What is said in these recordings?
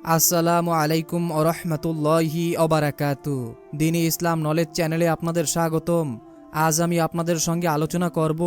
আসসালামু আলাইকুম ওরহমতুল্লাহি ওবারাকাতু। দ্বীনি ইসলাম নলেজ চ্যানেলে আপনাদের স্বাগতম। আজ আমি আপনাদের সঙ্গে আলোচনা করব,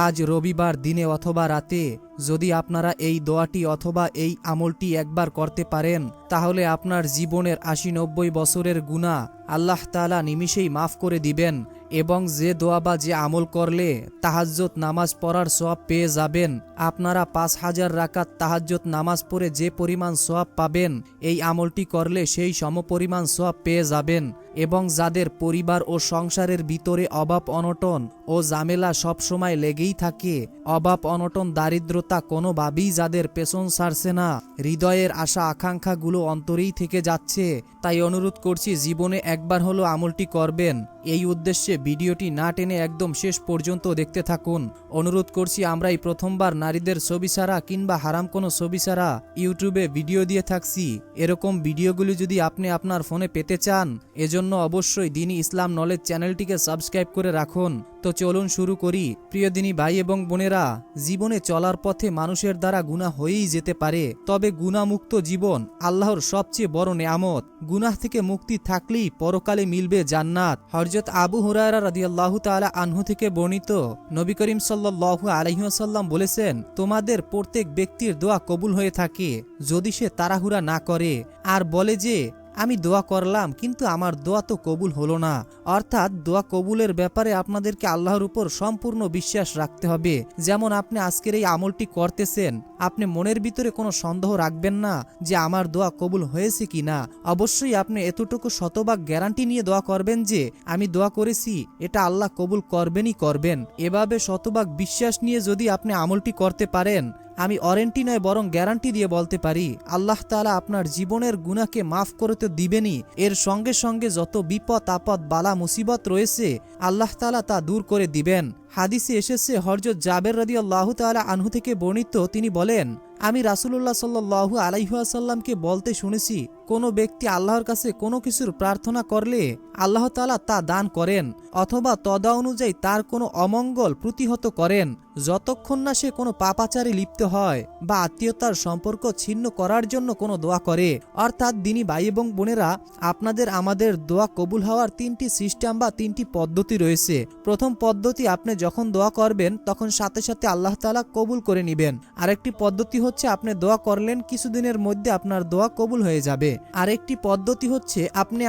আজ রবিবার দিনে অথবা রাতে যদি আপনারা এই দোয়াটি অথবা এই আমলটি একবার করতে পারেন, তাহলে আপনার জীবনের ৮০-৯০ বছরের গুনাহ আল্লাহ তাআলা নিমিষেই মাফ করে দিবেন এবং যে দোয়া বা যে আমল করলে তাহাজ্জুদ নামাজ পড়ার সওয়াব পেয়ে যাবেন। আপনারা ৫,০০০ রাকাত তাহাজ্জুদ নামাজ পড়ে যে পরিমাণ সওয়াব পাবেন, এই আমলটি করলে সেই সমপরিমাণ সওয়াব পেয়ে যাবেন। এবং যাদের পরিবার ও সংসারের ভিতরে অভাব অনটন ও ঝামেলা সবসময় লেগেই থাকে, অভাব অনটন দারিদ্রতা কোনোভাবেই যাদের পেছন ছাড়ছে না, হৃদয়ের আশা আকাঙ্ক্ষাগুলো অন্তরেই থেকে যাচ্ছে, তাই অনুরোধ করছি জীবনে একবার হলো আমলটি করবেন। এই উদ্দেশ্যে ভিডিওটি না টেনে একদম শেষ পর্যন্ত দেখতে থাকুন। অনুরোধ করছি, আমরা এই প্রথমবার নারীদের ছবি ছাড়া কিংবা হারাম কোনো ছবি ছাড়া ইউটিউবে ভিডিও দিয়ে থাকছি। এরকম ভিডিওগুলি যদি আপনি আপনার ফোনে পেতে চান, এজন্য অবশ্যই দ্বীনি ইসলাম নলেজ চ্যানেলটিকে সাবস্ক্রাইব করে রাখুন। তো চলুন শুরু করি। প্রিয় দ্বীনি ভাই এবং বোনেরা, জীবনে চলার পথে মানুষের দ্বারা গুনাহ হয়েই যেতে পারে, তবে গুনাহমুক্ত জীবন আল্লাহর সবচেয়ে বড় নেয়ামত। গুনাহ থেকে মুক্তি থাকলেই পরকালে মিলবে জান্নাত। হযরত আবু হুরায়রা রাদিয়াল্লাহু তাআলা আনহু থেকে বর্ণিত, নবী করিম সাল্লাল্লাহু আলাইহি ওয়াসাল্লাম বলেছেন, তোমাদের প্রত্যেক ব্যক্তির দোয়া কবুল হয়ে থাকে যদি সে তাড়াহুড়া না করে আর বলে যে আমি দোয়া করলাম কিন্তু আমার দোয়া তো কবুল হলো না। অর্থাৎ দোয়া কবুলের ব্যাপারে আপনাদেরকে আল্লাহর উপর সম্পূর্ণ বিশ্বাস রাখতে হবে। যেমন আপনি আজকের এই আমলটি করতেছেন, আপনি মনের ভিতরে কোনো সন্দেহ রাখবেন না যে আমার দোয়া কবুল হয়েছে কি না। অবশ্যই আপনি এতটুকু শতভাগ গ্যারান্টি নিয়ে দোয়া করবেন যে আমি দোয়া করেছি, এটা আল্লাহ কবুল করবেনই করবেন। এভাবে শতভাগ বিশ্বাস নিয়ে যদি আপনি আমলটি করতে পারেন, আমি ওয়ারেন্টি নয় বরং গ্যারান্টি দিয়ে বলতে পারি, আল্লাহ তাআলা আপনার জীবনের গুনাহকে মাফ করে তো দিবেনই, এর সঙ্গে সঙ্গে যত বিপদ আপদ বালা মুসিবত রয়েছে আল্লাহ তাআলা তা দূর করে দিবেন। হাদিসে এসেছে, হযরত জাবের রাদিয়াল্লাহু তাআলা আনহু থেকে বর্ণিত, তিনি বলেন, আমি রাসূলুল্লাহ সাল্লাল্লাহু আলাইহি ওয়াসাল্লামকে বলতে শুনেছি, কোনো ব্যক্তি আল্লাহর কাছে কোনো কিছুর প্রার্থনা করলে আল্লাহ তাআলা তা দান করেন অথবা তদা অনুযায়ী তার কোনো অমঙ্গল প্রতিহত করেন, যতক্ষণ না সে কোনো পাপাচারে লিপ্ত হয় বা আত্মীয়তার সম্পর্ক ছিন্ন করার জন্য কোনো দোয়া করে। অর্থাৎ দ্বীনি ভাই এবং বোনেরা, আপনাদের আমাদের দোয়া কবুল হওয়ার ৩টি সিস্টেম বা ৩টি পদ্ধতি রয়েছে। প্রথম পদ্ধতি, আপনি যখন দোয়া করবেন তখন সাথে সাথে আল্লাহ তাআলা কবুল করে নেবেন। আরেকটি পদ্ধতি হচ্ছে, আপনি দোয়া করলেন কিছুদিনের মধ্যে আপনার দোয়া কবুল হয়ে যাবে। আরেকটি পদ্ধতি হচ্ছে,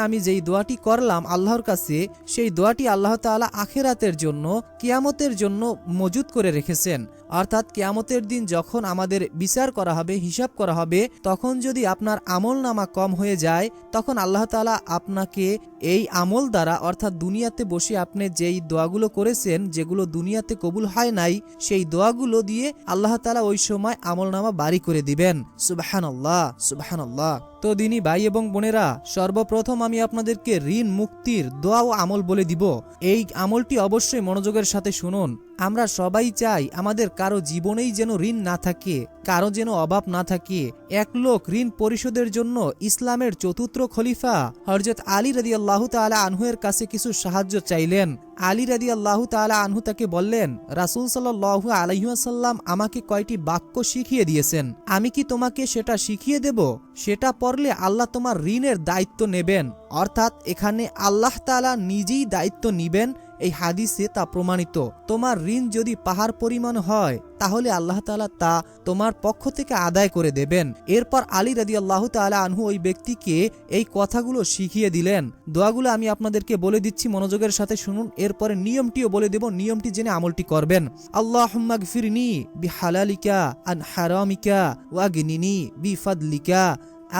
আমি যেই দোয়াটি করলাম আল্লাহর কাছে, সেই দোয়াটি আল্লাহ তাআলা আখিরাতের জন্য, কিয়ামতের জন্য মজুদ করে রেখেছেন। অর্থাৎ কিয়ামতের দিন যখন আমাদের বিচার করা হবে, হিসাব করা হবে, তখন যদি আপনার আমল নামা কম হয়ে যায়, তখন আল্লাহ তাআলা আপনাকে এই আমল দ্বারা, অর্থাৎ দুনিয়াতে বসে আপনি যেই দোয়াগুলো করেছেন, যেগুলো দুনিয়াতে কবুল হয় নাই, সেই দোয়াগুলো দিয়ে আল্লাহ তাআলা ওই সময় আমল নামা বাড়ি করে দিবেন। সুবহানাল্লাহ, সুবহানাল্লাহ। তো দ্বীনি ভাই এবং বোনেরা, সর্বপ্রথম আমি আপনাদেরকে ঋণ মুক্তির দোয়া ও আমল বলে দিব। এই আমলটি অবশ্যই মনোযোগের সাথে শুনুন। আমরা সবাই চাই আমাদের কারো জীবনেই যেন ঋণ না থাকে, কারো যেন অভাব না থাকে। এক লোক ঋণ পরিশোধের জন্য ইসলামের চতুর্থ খলিফা হযরত আলী রাদিয়াল্লাহু তাআলা আনহু এর কাছে কিছু সাহায্য চাইলেন। আলী রাদিয়াল্লাহু তাআলা আনহু তাকে বললেন, রাসূল সাল্লাল্লাহু আলাইহি ওয়াসাল্লাম আমাকে কয়টি বাক্য শিখিয়ে দিয়েছেন, আমি কি তোমাকে সেটা শিখিয়ে দেব? সেটা পড়লে আল্লাহ তোমার ঋণের দায়িত্ব নেবেন। অর্থাৎ এখানে আল্লাহ তাআলা নিজেই দায়িত্ব নিবেন। এই হাদিসে তা প্রমাণিত। তোমার ঋণ যদি পাহাড় পরিমাণ হয়, তাহলে আল্লাহ তাআলা তা তোমার পক্ষ থেকে আদায় করে দেবেন। এরপর আলী রাদিয়াল্লাহু তাআলা আনহু ওই ব্যক্তিকে এই কথাগুলো শিখিয়ে দিলেন। দোয়াগুলো আমি আপনাদেরকে বলে দিচ্ছি, মনোযোগের সাথে শুনুন। এরপরে নিয়মটিও বলে দেব, নিয়মটি জেনে আমলটি করবেন। আল্লাহুম্মা গফিরনি বিহালালিকা আন হারামিকা ওয়াগনিনি বিফাদলিকা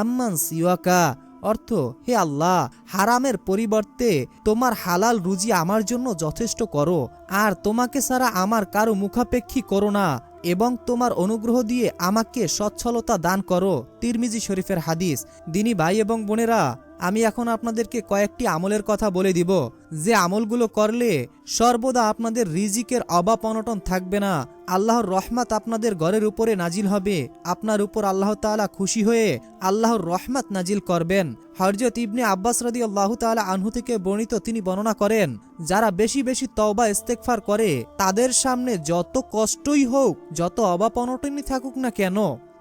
আম্মান সিওয়াকা। অর্থ, হে আল্লাহ, হারামের পরিবর্তে তোমার হালাল রুজি আমার জন্য যথেষ্ট করো, আর তোমাকে ছাড়া আমার কারো মুখাপেক্ষী করো না, এবং তোমার অনুগ্রহ দিয়ে আমাকে সচ্ছলতা দান করো। তিরমিজি শরীফের হাদিস। দ্বীনি ভাই এবং বোনেরা, আমি এখন আপনাদেরকে কয়েকটি আমলের কথা বলে দিব, যে আমলগুলো করলে সর্বদা আপনাদের রিজিকের অভাব অনটন থাকবে না, আল্লাহর রহমত আপনাদের ঘরের উপরে নাজিল হবে, আপনার উপর আল্লাহ তাআলা খুশি হয়ে আল্লাহর রহমত নাজিল করবেন। হযরত ইবনে আব্বাস রাদিয়াল্লাহু তাআলা আনহু থেকে বর্ণিত, তিনি বর্ণনা করেন, যারা বেশি বেশি তওবা ইস্তেগফার করে, তাদের সামনে যত কষ্টই হোক, যত অভাব অনটনই থাকুক না কেন,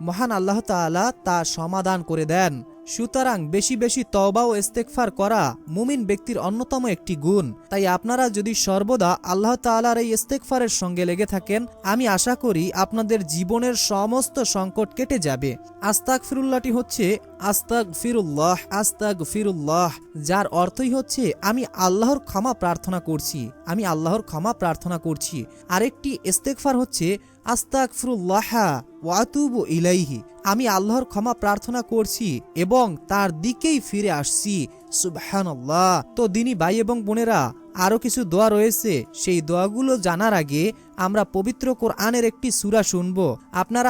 মহান আল্লাহ তাআলা তা সমাধান করে দেন। সুতরাং বেশি বেশি তওবা ও ইস্তেগফার করা মুমিন ব্যক্তির অন্যতম একটি গুণ। তাই আপনারা যদি সর্বদা আল্লাহ তাআলার এই ইস্তেগফারের সঙ্গে লেগে থাকেন, আমি আশা করি আপনাদের জীবনের সমস্ত সংকট কেটে যাবে। আস্তাগফিরুল্লাহটি হচ্ছে আস্তাগফিরুল্লাহ আস্তাগফিরুল্লাহ, যার অর্থই হচ্ছে আমি আল্লাহর ক্ষমা প্রার্থনা করছি, আমি আল্লাহর ক্ষমা প্রার্থনা করছি। আরেকটি ইস্তেগফার হচ্ছে আস্তাগফিরুল্লাহ ওয়া আতুবু ইলাইহি, আমি আল্লাহর ক্ষমা প্রার্থনা করছি এবং তার দিকেই ফিরে আসছি। সুবহানাল্লাহ। তো দিনী ভাই এবং বোনেরা, আরও কিছু দোয়া রয়েছে, সেই দোয়াগুলো জানার আগে আমরা পবিত্র কোরআনের একটি সূরা শুনব।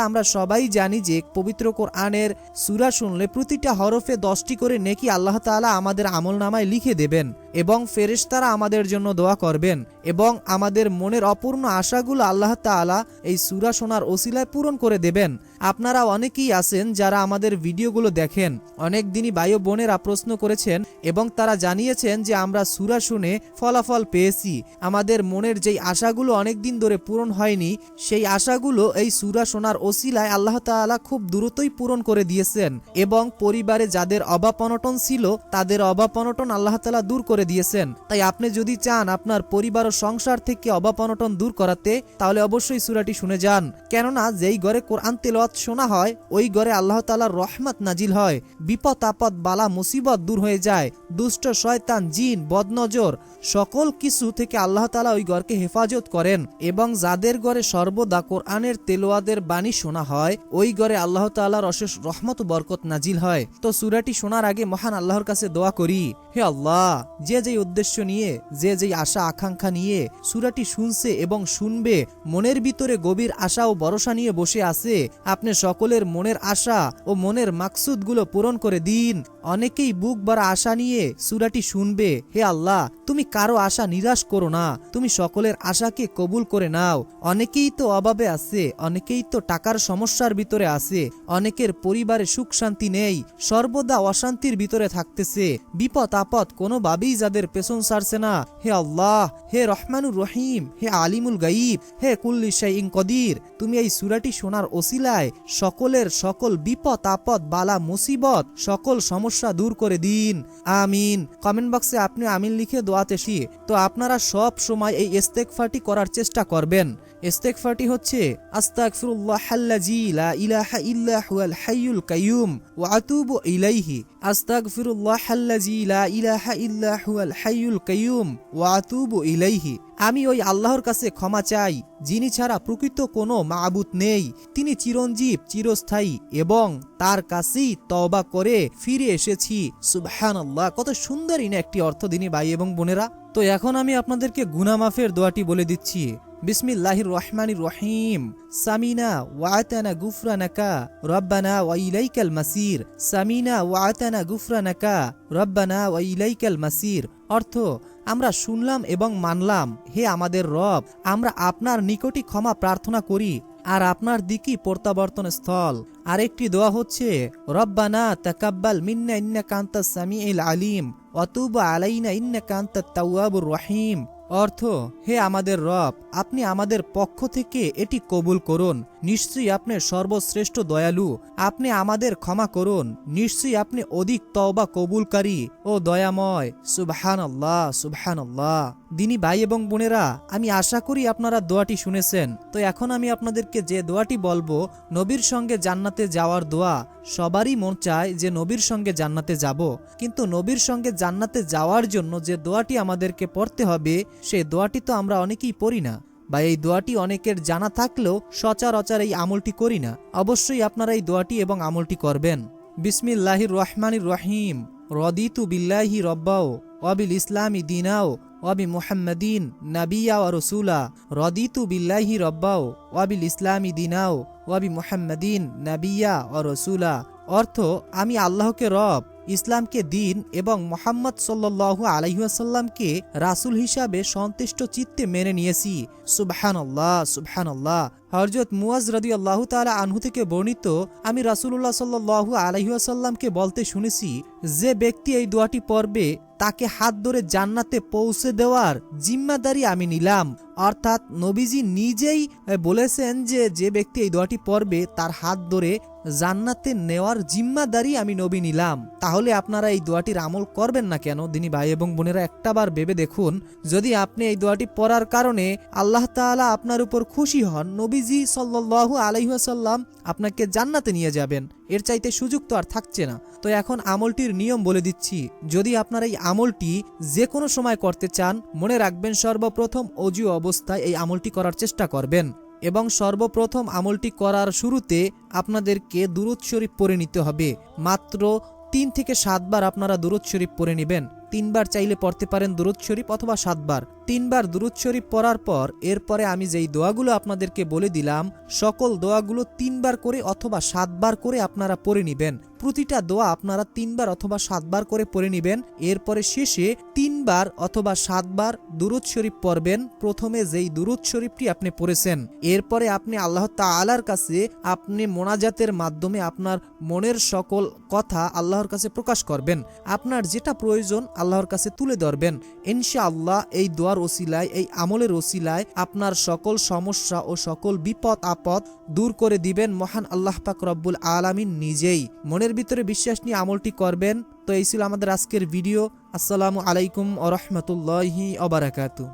আমরা সবাই জানি যে পবিত্র কোরআনের সূরা শুনলে প্রতিটা হরফে 10টি করে নেকি আল্লাহ তাআলা আমাদের আমলনামায় লিখে দেবেন এবং ফেরেশতারা আমাদের জন্য দোয়া করবেন এবং আমাদের মনের অপূর্ণ আশাগুলো আল্লাহ তাআলা এই সূরা শোনার ওসিলায় পূরণ করে দেবেন। আপনারা অনেকেই আছেন যারা আমাদের ভিডিওগুলো দেখেন, অনেক দিনই ভাই ও বোনেরা প্রশ্ন করেছেন এবং তারা জানিয়েছেন যে আমরা সূরা শুনে ফলাফল পেয়েছি। আমাদের মনের যেই আশাগুলো অনেক দিন ধরে পূরণ হয়নি, সেই আশাগুলো এই সূরা শোনার ওসিলায় আল্লাহ তাআলা খুব দ্রুতই পূরণ করে দিয়েছেন এবং পরিবারে যাদের অভাব অনটন ছিল তাদের অভাব অনটন আল্লাহ তাআলা দূর করে দিয়েছেন। তাই আপনি যদি চান আপনার পরিবার ও সংসার থেকে অভাব অনটন দূর করাতে, তাহলে অবশ্যই সূরাটি শুনে যান। কেননা যেই ঘরে কোরআন তেলাওয়াত শোনা হয় ওই ঘরে আল্লাহ তাআলার রহমত নাজিল হয়, বিপদ আপদ বালা মুসিবত দূর হয়ে যায়, দুষ্ট শয়তান জিন বদনজর সকল কিছু থেকে আল্লাহ তাআলা ওই ঘরকে হেফাজত করেন এবং যাদের ঘরে সর্বদা কোরআনের তেলাওয়াতের বাণী শোনা হয় ওই ঘরে আল্লাহ তাআলার অশেষ রহমত ও বরকত নাজিল হয়। তো সূরাটি শোনার আগে মহান আল্লাহর কাছে দোয়া করি, হে আল্লাহ, যে যেই উদ্দেশ্য নিয়ে, যে যেই আশা আকাঙ্ক্ষা নিয়ে সূরাটি শুনছে এবং শুনবে, মনের ভিতরে গভীর আশা ও ভরসা নিয়ে বসে আছে, আপনি সকলের মনের আশা ও মনের মাকসুদগুলো পূরণ করে দিন। অনেকেই বুক ভরা আশা নিয়ে সূরাটি শুনবে, হে আল্লাহ, তুমি কারো আশা নিরাশ করো না, তুমি সকলের আশাকে কবুল করে নাও। অনেকেই তো অভাবে আছে, অনেকেই তো টাকার সমস্যার ভিতরে আছে, অনেকের পরিবারে সুখ শান্তি নেই, সর্বদা অশান্তির ভিতরে থাকতেছে, বিপদ আপদ কোনোভাবেই যাদের পেছন ছাড়ছে না, হে আল্লাহ, হে রহমানুর রহিম, হে আলিমুল গাইব, হে কুল্লি শাইইন কদির, তুমি এই সূরাটি শোনার ওসিলায় সকলের সকল বিপদ আপদ বালা মুসিবত সকল সমস্যা দূর করে দিন, আমিন। কমেন্ট বক্সে আপনি আমিন লিখে দোয়াতে শি। তো আপনারা সব সময় এই ইস্তেগফারটি করার চেষ্টা করবেন। ইস্তেগফারটি হচ্ছে আস্তাগফিরুল্লাহাল্লাযী লা ইলাহা ইল্লা হুয়াল হাইয়ুল কাইয়ুম ওয়া আতুবু ইলাইহি, আস্তাগফিরুল্লাহাল্লাযী লা ইলাহা ইল্লা হুয়াল হাইয়ুল কাইয়ুম ওয়া আতুবু ইলাইহি। আমি ওই আল্লাহর কাছে ক্ষমা চাই যিনি ছাড়া প্রকৃত কোনো মাবুদ নেই, তিনি চিরঞ্জীব চিরস্থায়ী এবং তার কাছেই তওবা করে ফিরে এসেছি। সুবহানাল্লাহ। কত সুন্দর ইনি একটি অর্থ দিনী ভাই এবং বোনেরা। তো এখন আমি আপনাদেরকে গুনাহ মাফের দোয়াটি বলে দিচ্ছি। বিসমিল্লাহির রহমানির রহিম। সামিনা ওয়া আতানা গুফরানাকা রব্বানা ওয়া ইলাইকাল মাসির। সামিনা ওয়া আতানা গুফরানাকা রব্বানা ওয়া ইলাইকাল মাসির। অর্থ, আমরা শুনলাম এবং মানলাম, হে আমাদের রব, আমরা আপনার নিকটই ক্ষমা প্রার্থনা করি আর আপনার দিকই প্রত্যাবর্তন স্থল। আরেকটি দোয়া হচ্ছে রব্বানা তাকাব্বাল মিন্না ইন্নাকা আনতাস সামিউল আলিম ওয়া তুব আলাইনা ইন্নাকা আনতাত তাওয়াবুর রহিম। অর্থ, হে আমাদের রব, আপনি আমাদের পক্ষ থেকে এটি কবুল করুন, নিশ্চয়ই আপনি সর্বশ্রেষ্ঠ দয়ালু, আপনি আমাদের ক্ষমা করুন, নিশ্চয়ই আপনি অধিক তওবা কবুলকারী ও দয়াময়। সুবহানাল্লাহ সুবহানাল্লাহ। দিনী ভাই এবং বোনেরা, আমি আশা করি আপনারা দোয়াটি শুনেছেন। তো এখন আমি আপনাদেরকে যে দোয়াটি বলবো, নবীর সঙ্গে জান্নাতে যাওয়ার দোয়া। সবারই মন চায় যে নবীর সঙ্গে জান্নাতে যাব, কিন্তু নবীর সঙ্গে জান্নাতে যাওয়ার জন্য যে দোয়াটি আমাদেরকে পড়তে হবে সেই দোয়াটি তো আমরা অনেকেই পড়ি না, বা এই দোয়াটি অনেকের জানা থাকলেও সচরাচর এই আমলটি করি না। অবশ্যই আপনারা এই দোয়াটি এবং আমলটি করবেন। বিসমিল্লাহির রহমানির রহিম। রদিতু বিল্লাহি রব্বাও ওয়া বিল ইসলামি দীনাও ওয়া বি মুহাম্মাদিন নাবিয়্যা ওয়া রাসূলা। রদিতু বিল্লাহি রব্বাও ওয়া বিল ইসলামি দীনাও ওয়া বি মুহাম্মাদিন নাবিয়্যা ওয়া রাসূলা। অর্থ, আমি আল্লাহকে রব, ইসলামকে দিন এবং মুহাম্মদ সাল্লাল্লাহু আলাইহি ওয়াসাল্লামকে রাসূল হিসাবে সন্তুষ্ট চিত্তে মেনে নিয়েছি। সুবহানাল্লাহ সুবহানাল্লাহ। হযরত মুয়াজ রাদিয়াল্লাহু তাআলা আনহু থেকে বর্ণিত, আমি রাসূলুল্লাহ সাল্লাল্লাহু আলাইহি ওয়াসাল্লামকে বলতে শুনেছি, যে ব্যক্তি এই দোয়াটি পড়বে তাকে হাত ধরে জান্নাতে পৌঁছে দেওয়ার জিম্মাদারি আমি নিলাম। অর্থাৎ নবীজি নিজেই বলেছেন যে যে ব্যক্তি এই দোয়াটি পড়বে তার হাত ধরে জান্নাতে নেওয়ার জিম্মাদারি আমি নবী নিলাম। তাহলে আপনারা এই দোয়াটির আমল করবেন না কেন? দিনী ভাই এবং বোনেরা, একটাবার ভেবে দেখুন, যদি আপনি এই দোয়াটি পড়ার কারণে আল্লাহ তাআলা আপনার উপর খুশি হন, নবীজি সাল্লাল্লাহু আলাইহি ওয়াসাল্লাম আপনাকে জান্নাতে নিয়ে যাবেন, এর চাইতে সুযোগ তো আর থাকছে না। তো এখন আমলটির নিয়ম বলে দিচ্ছি। যদি আপনারা এই আমলটি যে কোনো সময় করতে চান, মনে রাখবেন সর্বপ্রথম অজু অবস্থায় এই আমলটি করার চেষ্টা করবেন এবং সর্বপ্রথম আমলটি করার শুরুতে আপনাদেরকে দুরূদ শরীফ পড়ে নিতে হবে। মাত্র 3 থেকে 7 বার আপনারা দুরূদ শরীফ পড়ে নেবেন। 3 বার চাইলে পড়তে পারেন দুরূদ শরীফ, অথবা 7 বার। 3 বার দুরূদ শরীফ পড়ার পর এরপরে আমি যেই দোয়াগুলো আপনাদেরকে বলে দিলাম, সকল দোয়াগুলো 3 বার করে অথবা 7 বার করে আপনারা পড়ে নেবেন। প্রতিটা দোয়া আপনারা 3 বার অথবা 7 বার করে পড়ে নেবেন। এরপরে শেষে 3 বার অথবা 7 বার দুরূদ শরীফ পড়বেন, প্রথমে যেই দুরূদ শরীফটি আপনি পড়েছেন। এরপরে আপনি আল্লাহ তাআলার কাছে আপনি মোনাজাতের মাধ্যমে আপনার মনের সকল কথা আল্লাহর কাছে প্রকাশ করবেন। আপনার যেটা প্রয়োজন আল্লাহর কাছে তুলে ধরবেন। ইনশাআল্লাহ এই দোয়ার ওসিলায়, এই আমলের ওসিলায় আপনার সকল সমস্যা ও সকল বিপদ আপদ দূর করে দিবেন মহান আল্লাহ পাক রব্বুল আলামিন নিজেই। মনের ভিতরে বিশ্বাস নিয়ে আমলটি করবেন। তো এই ছিল আমাদের আজকের ভিডিও। আসসালামু আলাইকুম ওয়া রাহমাতুল্লাহি ওয়া বারাকাতুহু।